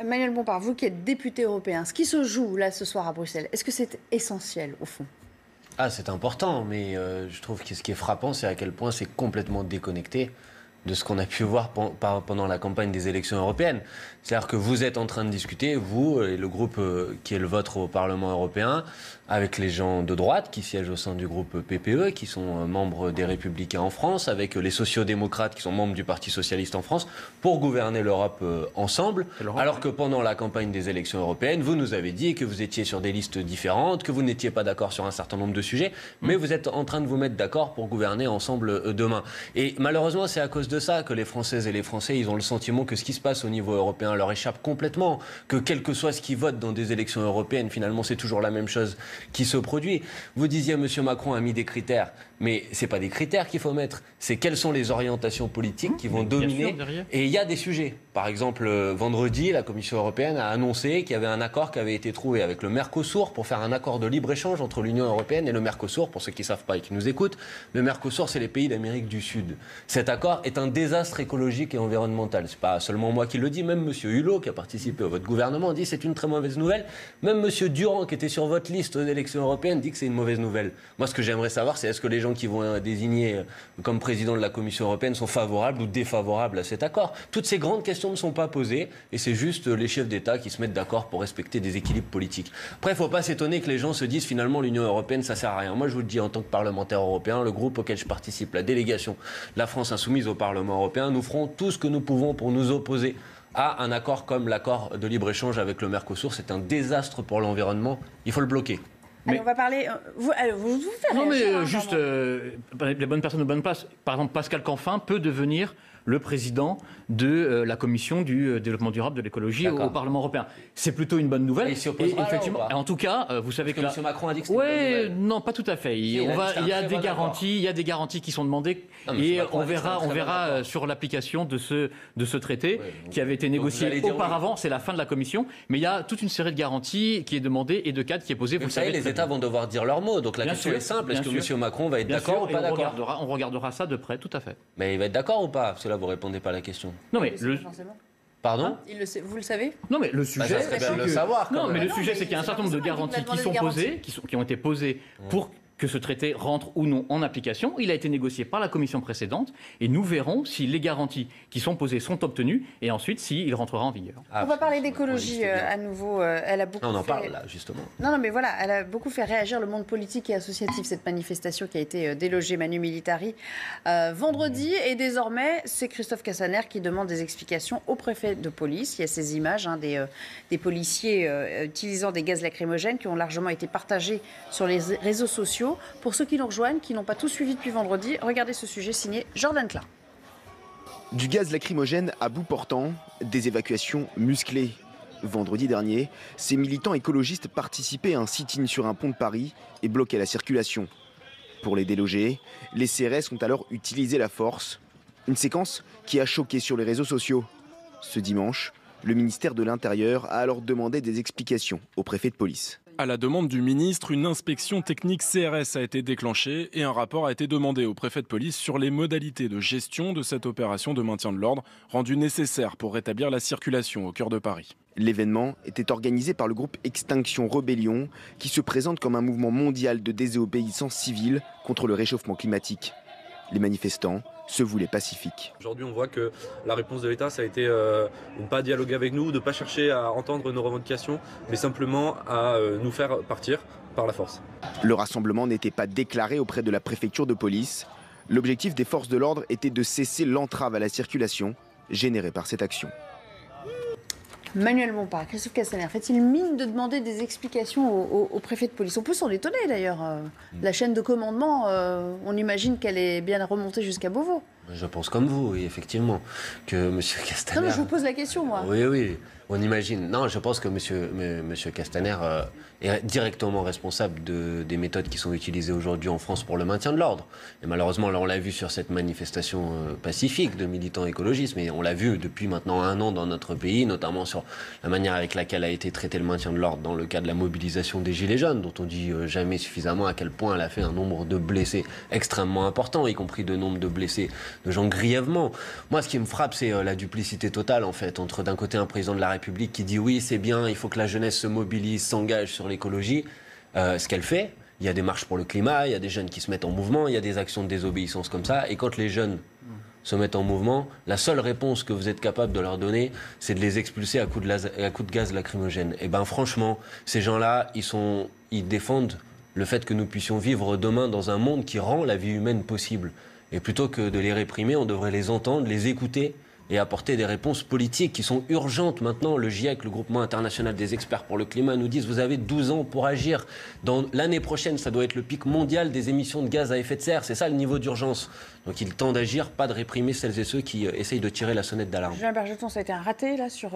Manuel Bompard, vous qui êtes député européen, ce qui se joue là ce soir à Bruxelles, est-ce que c'est essentiel au fond ? Ah, c'est important, mais je trouve que ce qui est frappant, c'est à quel point c'est complètement déconnecté de ce qu'on a pu voir pendant la campagne des élections européennes. C'est-à-dire que vous êtes en train de discuter, vous et le groupe qui est le vôtre au Parlement européen, avec les gens de droite qui siègent au sein du groupe PPE, qui sont membres des Républicains en France, avec les sociodémocrates qui sont membres du Parti socialiste en France, pour gouverner l'Europe ensemble. Alors que pendant la campagne des élections européennes, vous nous avez dit que vous étiez sur des listes différentes, que vous n'étiez pas d'accord sur un certain nombre de sujets, mais vous êtes en train de vous mettre d'accord pour gouverner ensemble demain. Et malheureusement, c'est à cause de ça que les Françaises et les Français, ils ont le sentiment que ce qui se passe au niveau européen leur échappe complètement, que quel que soit ce qu'ils votent dans des élections européennes, finalement, c'est toujours la même chose qui se produit. Vous disiez, M. Macron a mis des critères, mais ce n'est pas des critères qu'il faut mettre, c'est quelles sont les orientations politiques qui vont dominer. Et il y a des sujets. Par exemple, vendredi, la Commission européenne a annoncé qu'il y avait un accord qui avait été trouvé avec le Mercosur pour faire un accord de libre-échange entre l'Union européenne et le Mercosur. Pour ceux qui ne savent pas et qui nous écoutent, le Mercosur, c'est les pays d'Amérique du Sud. Cet accord est un désastre écologique et environnemental. Ce n'est pas seulement moi qui le dis, même M. Hulot, qui a participé à votre gouvernement, dit que c'est une très mauvaise nouvelle. Même M. Durand, qui était sur votre liste aux élections européennes, dit que c'est une mauvaise nouvelle. Moi, ce que j'aimerais savoir, c'est est-ce que les gens qui vont désigner comme président de la Commission européenne sont favorables ou défavorables à cet accord. Toutes ces grandes questions ne sont pas posées et c'est juste les chefs d'État qui se mettent d'accord pour respecter des équilibres politiques. Après, il ne faut pas s'étonner que les gens se disent finalement l'Union européenne, ça ne sert à rien. Moi, je vous le dis en tant que parlementaire européen, le groupe auquel je participe, la délégation de la France insoumise au Parlement européen, nous ferons tout ce que nous pouvons pour nous opposer à un accord comme l'accord de libre-échange avec le Mercosur. C'est un désastre pour l'environnement. Il faut le bloquer. Mais on va parler. Vous faites non, réagir, mais juste les bonnes personnes aux bonnes places. Par exemple, Pascal Canfin peut devenir le président de la commission du développement durable de l'écologie au Parlement européen. C'est plutôt une bonne nouvelle. Et il s'y opposera, effectivement. En tout cas, vous savez que M. Macron a dit que c'était une bonne nouvelle. Non, pas tout à fait. Il y a des garanties qui sont demandées et on verra sur l'application de ce traité qui avait été négocié auparavant. C'est la fin de la commission, mais il y a toute une série de garanties qui est demandée et de cadres qui est posé. Vous le savez, les États vont devoir dire leur mot. Donc la question est simple. Est-ce que M. Macron va être d'accord ou pas d'accord ? On regardera ça de près, tout à fait. Mais il va être d'accord ou pas ? Parce que là, vous ne répondez pas à la question. Non, mais Pardon ? Vous le savez ? Non, mais le sujet, ça serait bien de le savoir. Non, mais le sujet, c'est qu'il y a un certain nombre de garanties qui sont posées, qui ont été posées pour que ce traité rentre ou non en application. Il a été négocié par la commission précédente et nous verrons si les garanties qui sont posées sont obtenues et ensuite s'il rentrera en vigueur. On va parler d'écologie à nouveau. Elle a beaucoup on en parle là, justement. Non, mais voilà, elle a beaucoup fait réagir le monde politique et associatif, cette manifestation qui a été délogée Manu Militari vendredi. Et désormais, c'est Christophe Castaner qui demande des explications au préfet de police. Il y a ces images des policiers utilisant des gaz lacrymogènes qui ont largement été partagées sur les réseaux sociaux. Pour ceux qui nous rejoignent, qui n'ont pas tout suivi depuis vendredi, regardez ce sujet signé Jordan Klein. Du gaz lacrymogène à bout portant, des évacuations musclées. Vendredi dernier, ces militants écologistes participaient à un sit-in sur un pont de Paris et bloquaient la circulation. Pour les déloger, les CRS ont alors utilisé la force. Une séquence qui a choqué sur les réseaux sociaux. Ce dimanche, le ministère de l'Intérieur a alors demandé des explications au préfet de police. À la demande du ministre, une inspection technique CRS a été déclenchée et un rapport a été demandé au préfet de police sur les modalités de gestion de cette opération de maintien de l'ordre, rendue nécessaire pour rétablir la circulation au cœur de Paris. L'événement était organisé par le groupe Extinction Rebellion, qui se présente comme un mouvement mondial de désobéissance civile contre le réchauffement climatique. Les manifestants se voulaient pacifiques. Aujourd'hui, on voit que la réponse de l'État, ça a été de ne pas dialoguer avec nous, de ne pas chercher à entendre nos revendications, mais simplement à nous faire partir par la force. Le rassemblement n'était pas déclaré auprès de la préfecture de police. L'objectif des forces de l'ordre était de cesser l'entrave à la circulation générée par cette action. Manuel Bompard, Christophe Castaner, fait-il mine de demander des explications au préfet de police ? On peut s'en étonner d'ailleurs. La chaîne de commandement, on imagine qu'elle est bien remontée jusqu'à Beauvau. Je pense comme vous, oui, effectivement, que M. Castaner... Non, mais je vous pose la question, moi. Oui, on imagine. Non, je pense que M. Castaner est directement responsable des méthodes qui sont utilisées aujourd'hui en France pour le maintien de l'ordre. Et malheureusement, là, on l'a vu sur cette manifestation pacifique de militants écologistes, mais on l'a vu depuis maintenant 1 an dans notre pays, notamment sur la manière avec laquelle a été traité le maintien de l'ordre dans le cas de la mobilisation des Gilets jaunes, dont on dit jamais suffisamment à quel point elle a fait un nombre de blessés extrêmement important, y compris de nombre de blessés de gens grièvement. Moi, ce qui me frappe, c'est la duplicité totale, en fait, entre d'un côté un président de la République République qui dit oui, c'est bien, il faut que la jeunesse se mobilise, s'engage sur l'écologie, ce qu'elle fait. Il y a des marches pour le climat, il y a des jeunes qui se mettent en mouvement, il y a des actions de désobéissance comme ça. Et quand les jeunes se mettent en mouvement, la seule réponse que vous êtes capable de leur donner, c'est de les expulser à coups de gaz lacrymogène. Et bien franchement, ces gens-là, ils défendent le fait que nous puissions vivre demain dans un monde qui rend la vie humaine possible. Et plutôt que de les réprimer, on devrait les entendre, les écouter et apporter des réponses politiques qui sont urgentes. Maintenant, le GIEC, le Groupement international des experts pour le climat, nous disent vous avez 12 ans pour agir. Dans l'année prochaine, ça doit être le pic mondial des émissions de gaz à effet de serre. C'est ça le niveau d'urgence. Donc il est temps d'agir, pas de réprimer celles et ceux qui essayent de tirer la sonnette d'alarme. Julien Bargeton, ça a été un raté là sur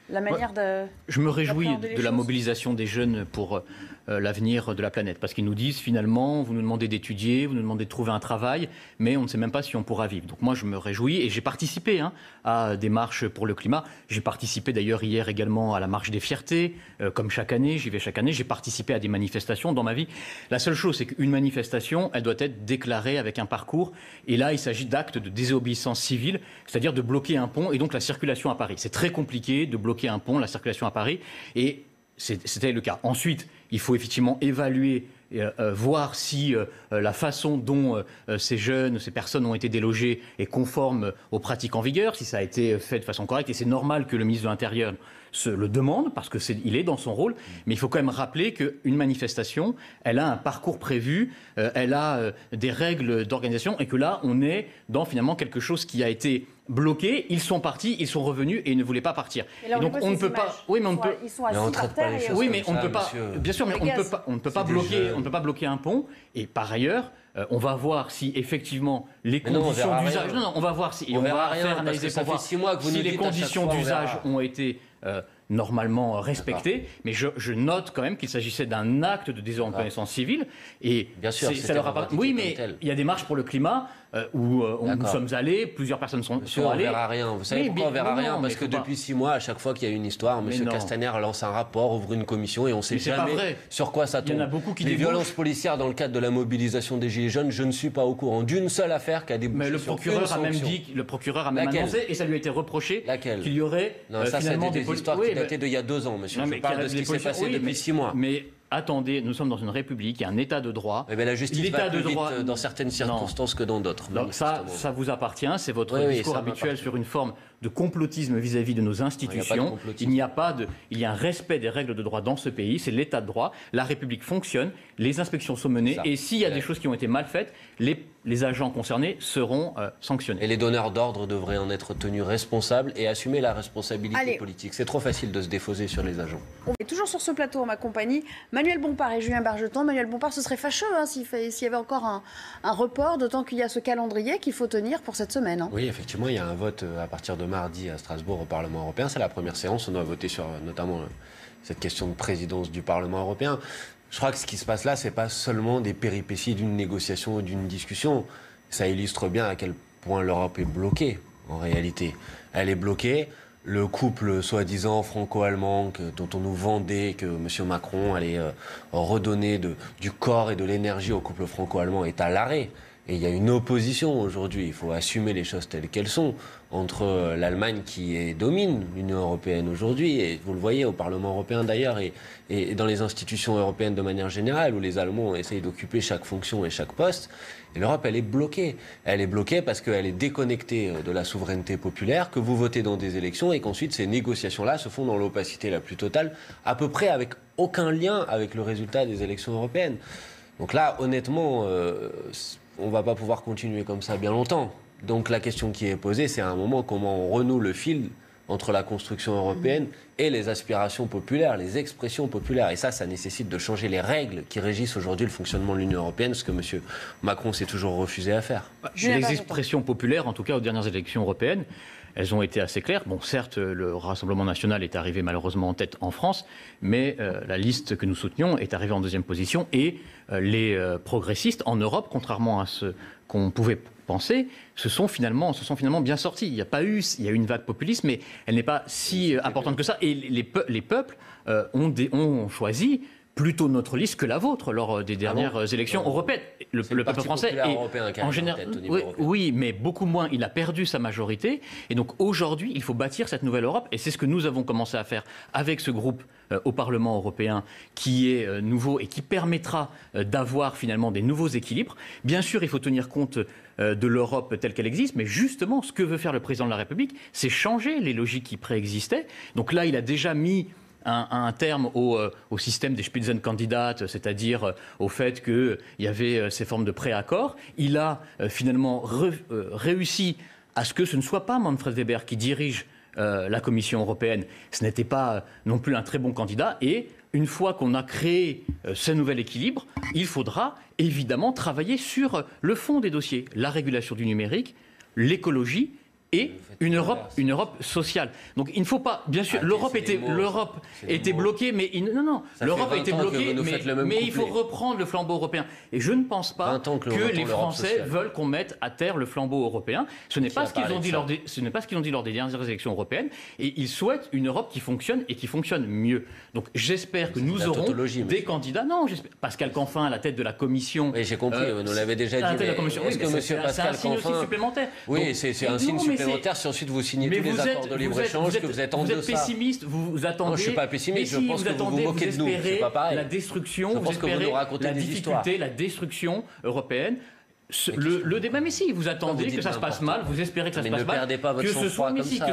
la manière de... Je me réjouis de la mobilisation des jeunes pour l'avenir de la planète. Parce qu'ils nous disent finalement, vous nous demandez d'étudier, vous nous demandez de trouver un travail, mais on ne sait même pas si on pourra vivre. Donc moi je me réjouis et j'ai participé à des marches pour le climat. J'ai participé d'ailleurs hier également à la marche des fiertés, comme chaque année, j'y vais chaque année. J'ai participé à des manifestations dans ma vie. La seule chose, c'est qu'une manifestation, elle doit être déclarée avec un parcours. Et là, il s'agit d'actes de désobéissance civile, c'est-à-dire de bloquer un pont et donc la circulation à Paris. C'est très compliqué de bloquer un pont, la circulation à Paris, et c'était le cas. Ensuite, il faut effectivement évaluer, voir si la façon dont ces jeunes, ces personnes ont été délogées est conforme aux pratiques en vigueur, si ça a été fait de façon correcte. Et c'est normal que le ministre de l'Intérieur se le demande, parce qu'il est dans son rôle. Mais il faut quand même rappeler qu'une manifestation, elle a un parcours prévu, elle a des règles d'organisation, et que là, on est dans finalement quelque chose qui a été bloqués, ils sont partis, ils sont revenus et ils ne voulaient pas partir. Et là, donc on ne peut pas. Oui, mais on peut. Ils sont assis par terre. Oui, mais on ne peut pas. Bien sûr, mais on ne peut pas bloquer. On ne peut pas bloquer un pont. Et par ailleurs, on va voir si effectivement les conditions d'usage. Non, on va voir si. On va faire analyser pour voir si les conditions d'usage ont été normalement respectées, mais je note quand même qu'il s'agissait d'un acte de désobéissance civile. Et bien sûr, ça leur a oui, mais il y a des marches pour le climat où nous sommes allés, plusieurs personnes sont allées. On verra rien. Vous savez pourquoi on verra rien? Parce que depuis 6 mois, à chaque fois qu'il y a une histoire, M. Castaner lance un rapport, ouvre une commission et on ne sait jamais sur quoi ça tombe. Il y en a beaucoup qui les violences policières dans le cadre de la mobilisation des Gilets jaunes, je ne suis pas au courant d'une seule affaire qui a débouché. Mais le procureur a même dit, le procureur a même annoncé, et ça lui a été reproché qu'il y aurait finalement des histoires qui dataient d'il y a 2 ans, monsieur. Je parle de ce qui s'est passé depuis 6 mois. Mais attendez, nous sommes dans une république, il y a un état de droit. Mais la justice va plus vite dans certaines circonstances que dans d'autres. Donc ça vous appartient, c'est votre discours habituel sur une forme de complotisme vis-à-vis de nos institutions. Il y a un respect des règles de droit dans ce pays, c'est l'état de droit, la République fonctionne, les inspections sont menées, et s'il y a des choses qui ont été mal faites, les agents concernés seront sanctionnés. Et les donneurs d'ordre devraient en être tenus responsables et assumer la responsabilité politique. C'est trop facile de se défausser sur les agents. On est toujours sur ce plateau en ma compagnie, Manuel Bompard et Julien Bargeton. Manuel Bompard, ce serait fâcheux s'il y avait encore un report, d'autant qu'il y a ce calendrier qu'il faut tenir pour cette semaine. Oui, effectivement, il y a un vote à partir de mardi à Strasbourg au Parlement européen. C'est la première séance. On doit voter sur notamment cette question de présidence du Parlement européen. Je crois que ce qui se passe là, c'est pas seulement des péripéties d'une négociation ou d'une discussion. Ça illustre bien à quel point l'Europe est bloquée, en réalité. Elle est bloquée. Le couple soi-disant franco-allemand dont on nous vendait que M. Macron allait redonner du corps et de l'énergie au couple franco-allemand est à l'arrêt. Et il y a une opposition aujourd'hui, il faut assumer les choses telles qu'elles sont, entre l'Allemagne qui domine l'Union européenne aujourd'hui, et vous le voyez au Parlement européen d'ailleurs, et dans les institutions européennes de manière générale, où les Allemands essayent d'occuper chaque fonction et chaque poste. Et l'Europe, elle est bloquée. Elle est bloquée parce qu'elle est déconnectée de la souveraineté populaire, que vous votez dans des élections, et qu'ensuite ces négociations-là se font dans l'opacité la plus totale, à peu près avec aucun lien avec le résultat des élections européennes. Donc là, honnêtement, on ne va pas pouvoir continuer comme ça bien longtemps. Donc la question qui est posée, c'est à un moment comment on renoue le fil entre la construction européenne et les aspirations populaires, les expressions populaires. Et ça nécessite de changer les règles qui régissent aujourd'hui le fonctionnement de l'Union européenne, ce que M. Macron s'est toujours refusé à faire. Les expressions populaires, en tout cas aux dernières élections européennes, elles ont été assez claires. Bon, certes, le Rassemblement national est arrivé malheureusement en tête en France, mais la liste que nous soutenions est arrivée en deuxième position. Et les progressistes en Europe, contrairement à ce qu'on pouvait penser, se sont finalement bien sortis. Il y a eu une vague populiste, mais elle n'est pas si importante que ça. Et les peuples ont choisi plutôt notre liste que la vôtre lors des dernières élections européennes. Le peuple français est en général, oui, mais beaucoup moins. Il a perdu sa majorité, et donc aujourd'hui, il faut bâtir cette nouvelle Europe, et c'est ce que nous avons commencé à faire avec ce groupe au Parlement européen qui est nouveau et qui permettra d'avoir finalement des nouveaux équilibres. Bien sûr, il faut tenir compte de l'Europe telle qu'elle existe, mais justement, ce que veut faire le président de la République, c'est changer les logiques qui préexistaient. Donc là, il a déjà mis un terme au système des Spitzenkandidaten, c'est-à-dire au fait qu'il y avait ces formes de préaccord. Il a finalement réussi à ce que ce ne soit pas Manfred Weber qui dirige la Commission européenne. Ce n'était pas non plus un très bon candidat. Et une fois qu'on a créé ce nouvel équilibre, il faudra évidemment travailler sur le fond des dossiers, la régulation du numérique, l'écologie et une Europe sociale. Donc il ne faut pas, bien sûr, l'Europe était bloquée, mais l'Europe a été bloquée, mais il faut reprendre le flambeau européen. Et je ne pense pas que les Français veulent qu'on mette à terre le flambeau européen. Ce n'est pas ce qu'ils ont dit lors des dernières élections européennes, et ils souhaitent une Europe qui fonctionne et qui fonctionne mieux. Donc j'espère que nous aurons des candidats. Non, Pascal Canfin à la tête de la Commission. Oui, j'ai compris, vous nous l'avez déjà dit. Est-ce que monsieur Pascal Canfin, c'est un signe supplémentaire. Oui, c'est un signe supplémentaire si ensuite vous signez tous les accords de libre-échange, que vous êtes en deçà. Vous êtes pessimiste, vous attendez... Non, je ne suis pas pessimiste, je pense que vous vous moquez de nous, c'est pas pareil. La destruction, vous espérez la difficulté, la destruction européenne. Le débat, mais si, vous attendez que ça se passe mal, vous espérez que ça se passe mal, que ce soit bloqué, que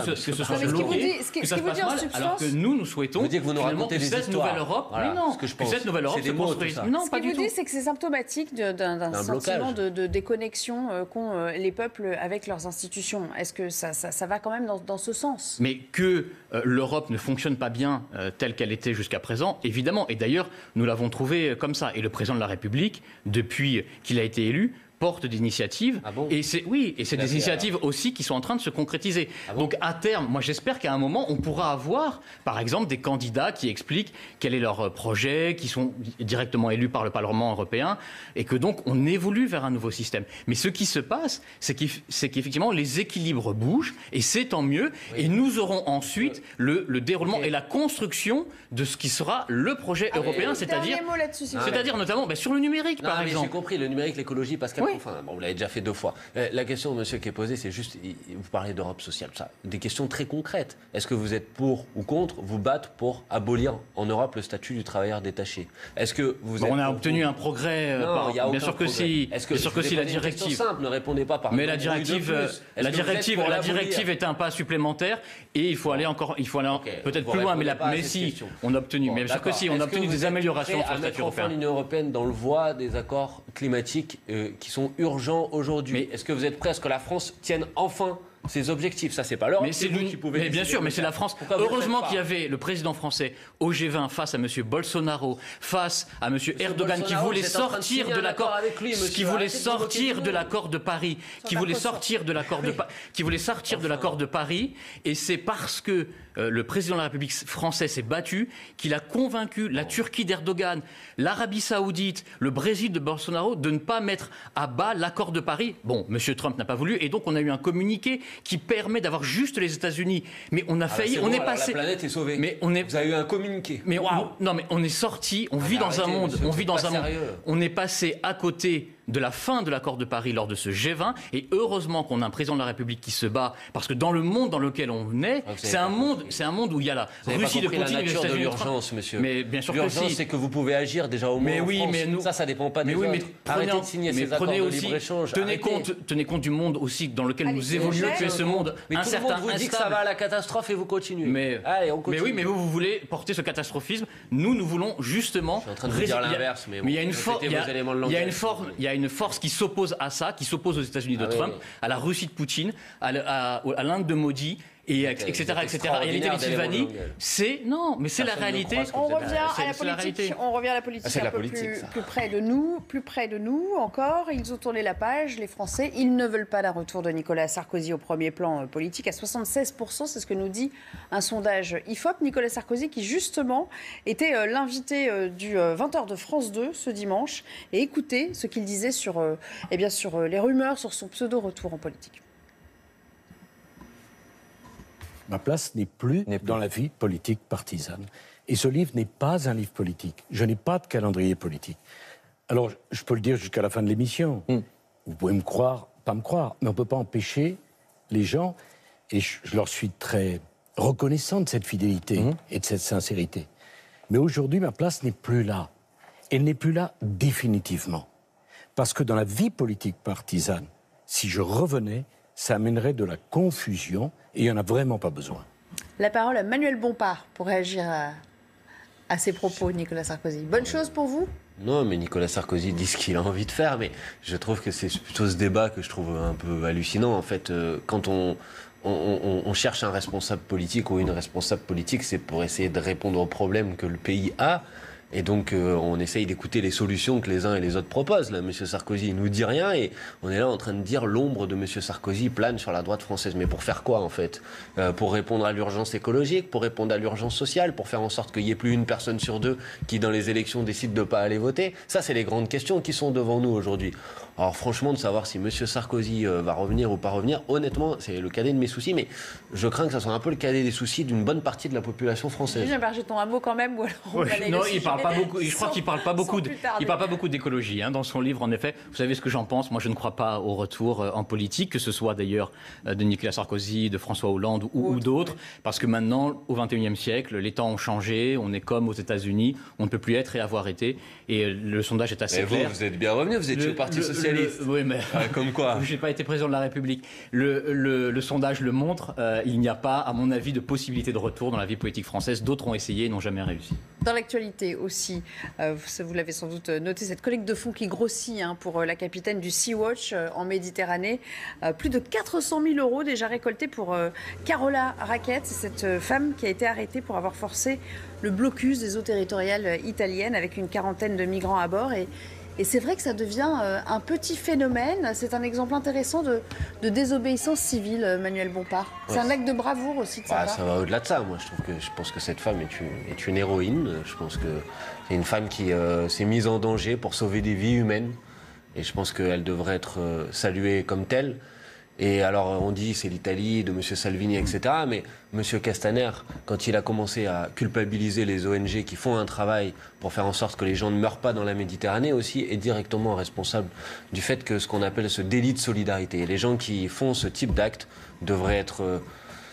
ça se passe mal, alors que nous souhaitons que cette nouvelle Europe, que cette nouvelle Europe se construise. Non, pas du tout. Ce que vous dites, c'est que c'est symptomatique d'un sentiment de déconnexion qu'ont les peuples avec leurs institutions. Est-ce que ça va quand même dans ce sens? Mais que l'Europe ne fonctionne pas bien telle qu'elle était jusqu'à présent, évidemment. Et d'ailleurs, nous l'avons trouvé comme ça. Et le président de la République, depuis qu'il a été élu, porte des initiatives, et c'est des initiatives aussi qui sont en train de se concrétiser. Donc à terme, moi j'espère qu'à un moment, on pourra avoir, par exemple, des candidats qui expliquent quel est leur projet, qui sont directement élus par le Parlement européen, et que donc on évolue vers un nouveau système. Mais ce qui se passe, c'est qu'effectivement les équilibres bougent, et c'est tant mieux, et nous aurons ensuite le déroulement et la construction de ce qui sera le projet européen, c'est-à-dire notamment sur le numérique, par exemple. J'ai compris, le numérique, l'écologie, Pascal. Enfin, vous l'avez déjà fait 2 fois. La question, monsieur, qui est posée, c'est juste, vous parlez d'Europe sociale, ça, des questions très concrètes. Est-ce que vous êtes pour ou contre vous battre pour abolir en Europe le statut du travailleur détaché? Est-ce que vous êtes on a obtenu un progrès. Bien sûr que si. Bien sûr que si la directive. C'est simple, ne répondez pas par. Mais la directive est un pas supplémentaire et il faut aller peut-être plus loin. Mais si, on a obtenu. Mais bien sûr que si, on a obtenu des améliorations sur le statut européen. L'Union européenne dans le voie des accords climatiques qui sont urgents aujourd'hui. Est-ce que vous êtes prêt à ce que la France tienne enfin ses objectifs? Ça, c'est pas l'Europe. Mais bien sûr, mais c'est la France. Heureusement qu'il y avait le président français au G20 face à M. Bolsonaro, face à M. Erdogan, qui voulait sortir de l'accord, de Paris, qui voulait sortir de l'accord de Paris, et c'est parce que le président de la République française s'est battu qu'il a convaincu la Turquie d'Erdogan, l'Arabie Saoudite, le Brésil de Bolsonaro de ne pas mettre à bas l'accord de Paris. Bon, M. Trump n'a pas voulu, et donc on a eu un communiqué qui permet d'avoir juste les États-Unis. Mais on a failli, on est passé. La planète est sauvée. Mais vous avez eu un communiqué. Mais on est sorti, on vit dans un monde, on est passé à côté de la fin de l'accord de Paris lors de ce G20, et heureusement qu'on a un président de la République qui se bat, parce que dans le monde dans lequel on est, c'est un monde où il y a la Russie de Poutine et les États-Unis. L'urgence, monsieur. Mais bien sûr que l'urgence, c'est que vous pouvez agir déjà au moins en France. Ça dépend pas des autres. Arrêtez de signer ces accords de libre-échange. Tenez compte du monde aussi dans lequel nous évoluons, que ce monde incertain, tout le monde vous dit que ça va à la catastrophe et vous continuez. Allez, on continue. Mais oui, mais vous voulez porter ce catastrophisme. Nous voulons justement. Je suis en train de vous dire l'inverse, mais il y a une force qui s'oppose à ça, qui s'oppose aux États-Unis de Trump, à la Russie de Poutine, à l'Inde de Modi, etc. Et l'été de Sylvanie, c'est la réalité. On revient à la politique. On revient à la politique un peu plus près de nous encore. Ils ont tourné la page, les Français. Ils ne veulent pas d'un retour de Nicolas Sarkozy au premier plan politique à 76%. C'est ce que nous dit un sondage IFOP. Nicolas Sarkozy qui justement était l'invité du 20h de France 2 ce dimanche. Et écoutez ce qu'il disait sur les rumeurs sur son pseudo-retour en politique. Ma place n'est plus dans la vie politique partisane. Et ce livre n'est pas un livre politique. Je n'ai pas de calendrier politique. Alors, je peux le dire jusqu'à la fin de l'émission. Vous pouvez me croire, pas me croire, mais on ne peut pas empêcher les gens, et je leur suis très reconnaissant de cette fidélité et de cette sincérité. Mais aujourd'hui, ma place n'est plus là. Elle n'est plus là définitivement. Parce que dans la vie politique partisane, si je revenais, ça amènerait de la confusion, et il n'y en a vraiment pas besoin. La parole à Manuel Bompard pour réagir à ces propos, Nicolas Sarkozy. Bonne chose pour vous ? Non, mais Nicolas Sarkozy dit ce qu'il a envie de faire, mais je trouve que c'est plutôt ce débat que je trouve un peu hallucinant. En fait, quand on cherche un responsable politique ou une responsable politique, c'est pour essayer de répondre aux problèmes que le pays a. Et donc, on essaye d'écouter les solutions que les uns et les autres proposent. Là, M. Sarkozy, il nous dit rien et on est là en train de dire l'ombre de M. Sarkozy plane sur la droite française. Mais pour faire quoi, en fait ? Pour répondre à l'urgence écologique, pour répondre à l'urgence sociale, pour faire en sorte qu'il n'y ait plus une personne sur deux qui, dans les élections, décide de ne pas aller voter ? Ça, c'est les grandes questions qui sont devant nous aujourd'hui. Alors, franchement, de savoir si M. Sarkozy va revenir ou pas revenir, honnêtement, c'est le cadet de mes soucis. Mais je crains que ça soit un peu le cadet des soucis d'une bonne partie de la population française. Julien Bargeton, un mot quand même, ou alors on va aller non, il parle pas beaucoup. Je crois qu'il parle pas beaucoup. Il parle pas beaucoup d'écologie dans son livre. En effet, vous savez ce que j'en pense. Moi, je ne crois pas au retour en politique, que ce soit d'ailleurs de Nicolas Sarkozy, de François Hollande ou d'autres, parce que maintenant, au XXIe siècle, les temps ont changé. On est comme aux États-Unis. On ne peut plus être et avoir été. Et le sondage est assez clair. Vous êtes bien revenu. Vous étiez au Parti socialiste. Oui, mais comme quoi. Je n'ai pas été président de la République. Le sondage le montre. Il n'y a pas, à mon avis, de possibilité de retour dans la vie politique française. D'autres ont essayé et n'ont jamais réussi. Dans l'actualité aussi, vous l'avez sans doute noté, cette collecte de fonds qui grossit pour la capitaine du Sea-Watch en Méditerranée. Plus de 400 000 € déjà récoltés pour Carola Rackete, cette femme qui a été arrêtée pour avoir forcé le blocus des eaux territoriales italiennes avec une quarantaine de migrants à bord. Et c'est vrai que ça devient un petit phénomène. C'est un exemple intéressant de désobéissance civile, Manuel Bompard. C'est un acte de bravoure aussi de sa part. Ça va au-delà de ça. Moi, je pense que cette femme est une héroïne. Je pense que c'est une femme qui s'est mise en danger pour sauver des vies humaines. Et je pense qu'elle devrait être saluée comme telle. Et alors, on dit c'est l'Italie de M. Salvini, etc. Mais M. Castaner, quand il a commencé à culpabiliser les ONG qui font un travail pour faire en sorte que les gens ne meurent pas dans la Méditerranée aussi, est directement responsable du fait que ce qu'on appelle ce délit de solidarité. Les gens qui font ce type d'acte devraient être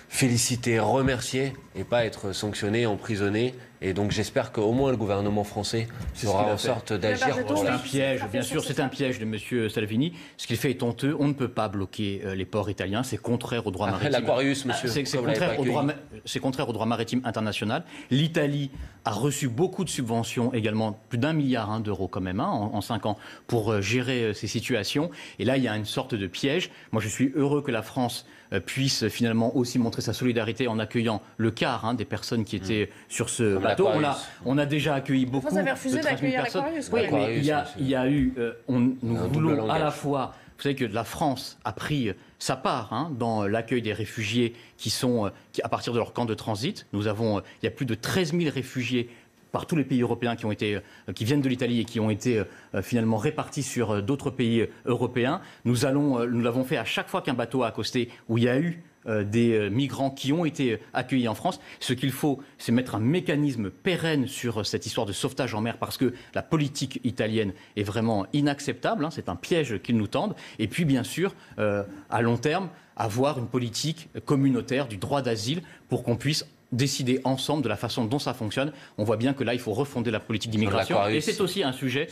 félicités, remerciés et pas être sanctionnés, emprisonnés. Et donc j'espère qu'au moins le gouvernement français fera en sorte d'agir. C'est un piège, bien sûr, c'est un piège de M. Salvini. Ce qu'il fait est honteux. On ne peut pas bloquer les ports italiens. C'est contraire au droit maritime. L'Aquarius, monsieur. C'est contraire au droit maritime international. L'Italie a reçu beaucoup de subventions également, plus d'1 milliard d'euros quand même, en 5 ans, pour gérer ces situations. Et là, il y a une sorte de piège. Moi, je suis heureux que la France puisse finalement aussi montrer sa solidarité en accueillant le quart des personnes qui étaient sur ce bateau. On a déjà accueilli beaucoup de 13 000 personnes. Oui, mais il y a eu... nous voulons à la fois... Vous savez que la France a pris sa part dans l'accueil des réfugiés qui à partir de leur camp de transit. Il y a plus de 13 000 réfugiés par tous les pays européens qui viennent de l'Italie et qui ont été finalement répartis sur d'autres pays européens. Nous l'avons fait à chaque fois qu'un bateau a accosté où il y a eu des migrants qui ont été accueillis en France. Ce qu'il faut, c'est mettre un mécanisme pérenne sur cette histoire de sauvetage en mer parce que la politique italienne est vraiment inacceptable. C'est un piège qu'ils nous tendent. Et puis, bien sûr, à long terme, avoir une politique communautaire du droit d'asile pour qu'on puisse décider ensemble de la façon dont ça fonctionne. On voit bien que là, il faut refonder la politique d'immigration. Et c'est aussi un sujet,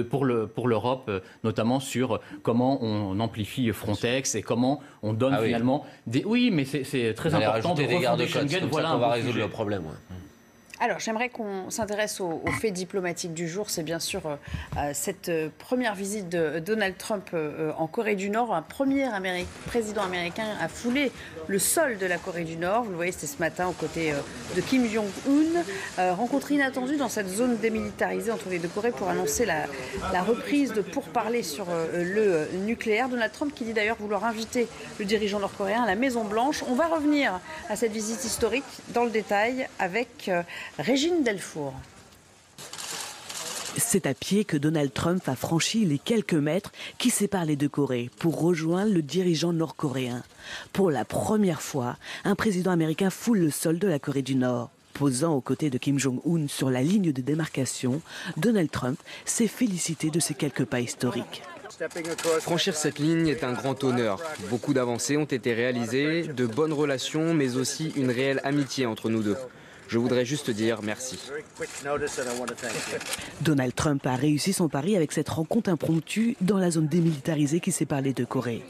pour l'Europe, notamment sur comment on amplifie Frontex et comment on donne finalement des... Oui, mais c'est très important de refonder Schengen. Voilà, on va résoudre le problème. Alors, j'aimerais qu'on s'intéresse aux faits diplomatiques du jour. C'est bien sûr cette première visite de Donald Trump en Corée du Nord. Un premier président américain a foulé le sol de la Corée du Nord. Vous le voyez, c'était ce matin aux côtés de Kim Jong-un. Rencontre inattendue dans cette zone démilitarisée entre les deux Corées pour annoncer la reprise de pourparlers sur le nucléaire. Donald Trump qui dit d'ailleurs vouloir inviter le dirigeant nord-coréen à la Maison-Blanche. On va revenir à cette visite historique dans le détail avec Régine Delfour. C'est à pied que Donald Trump a franchi les quelques mètres qui séparent les deux Corées pour rejoindre le dirigeant nord-coréen. Pour la première fois, un président américain foule le sol de la Corée du Nord. Posant aux côtés de Kim Jong-un sur la ligne de démarcation, Donald Trump s'est félicité de ces quelques pas historiques. Franchir cette ligne est un grand honneur. Beaucoup d'avancées ont été réalisées, de bonnes relations, mais aussi une réelle amitié entre nous deux. Je voudrais juste dire merci. Donald Trump a réussi son pari avec cette rencontre impromptue dans la zone démilitarisée qui sépare les deux Corées.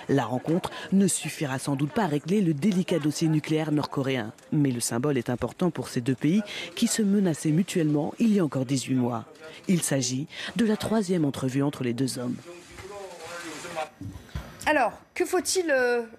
La rencontre ne suffira sans doute pas à régler le délicat dossier nucléaire nord-coréen. Mais le symbole est important pour ces deux pays qui se menaçaient mutuellement il y a encore 18 mois. Il s'agit de la troisième entrevue entre les deux hommes. Alors, que faut-il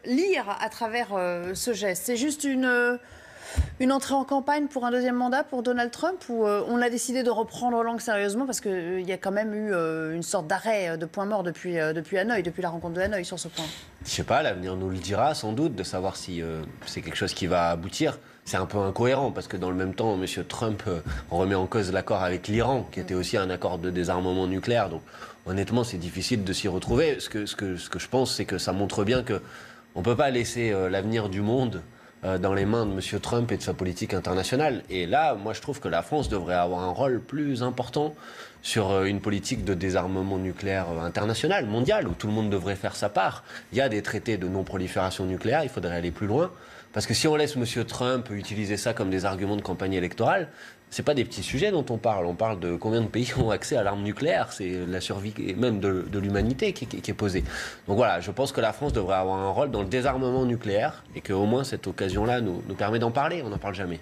lire à travers ce geste? C'est juste une entrée en campagne pour un deuxième mandat pour Donald Trump, ou on a décidé de reprendre Hollande sérieusement parce qu'il y a quand même eu une sorte d'arrêt de point mort depuis Hanoï, depuis la rencontre de Hanoï sur ce point? Je sais pas, l'avenir nous le dira sans doute, de savoir si c'est quelque chose qui va aboutir. C'est un peu incohérent parce que dans le même temps, M. Trump remet en cause l'accord avec l'Iran, qui était aussi un accord de désarmement nucléaire. Donc honnêtement, c'est difficile de s'y retrouver. Ce que je pense, c'est que ça montre bien qu'on ne peut pas laisser l'avenir du monde dans les mains de M. Trump et de sa politique internationale. Et là, moi, je trouve que la France devrait avoir un rôle plus important sur une politique de désarmement nucléaire international, mondial, où tout le monde devrait faire sa part. Il y a des traités de non-prolifération nucléaire, il faudrait aller plus loin. Parce que si on laisse M. Trump utiliser ça comme des arguments de campagne électorale, c'est pas des petits sujets dont on parle. On parle de combien de pays ont accès à l'arme nucléaire. C'est la survie même de l'humanité qui est posée. Donc voilà, je pense que la France devrait avoir un rôle dans le désarmement nucléaire et qu'au moins cette occasion-là nous permet d'en parler. On n'en parle jamais.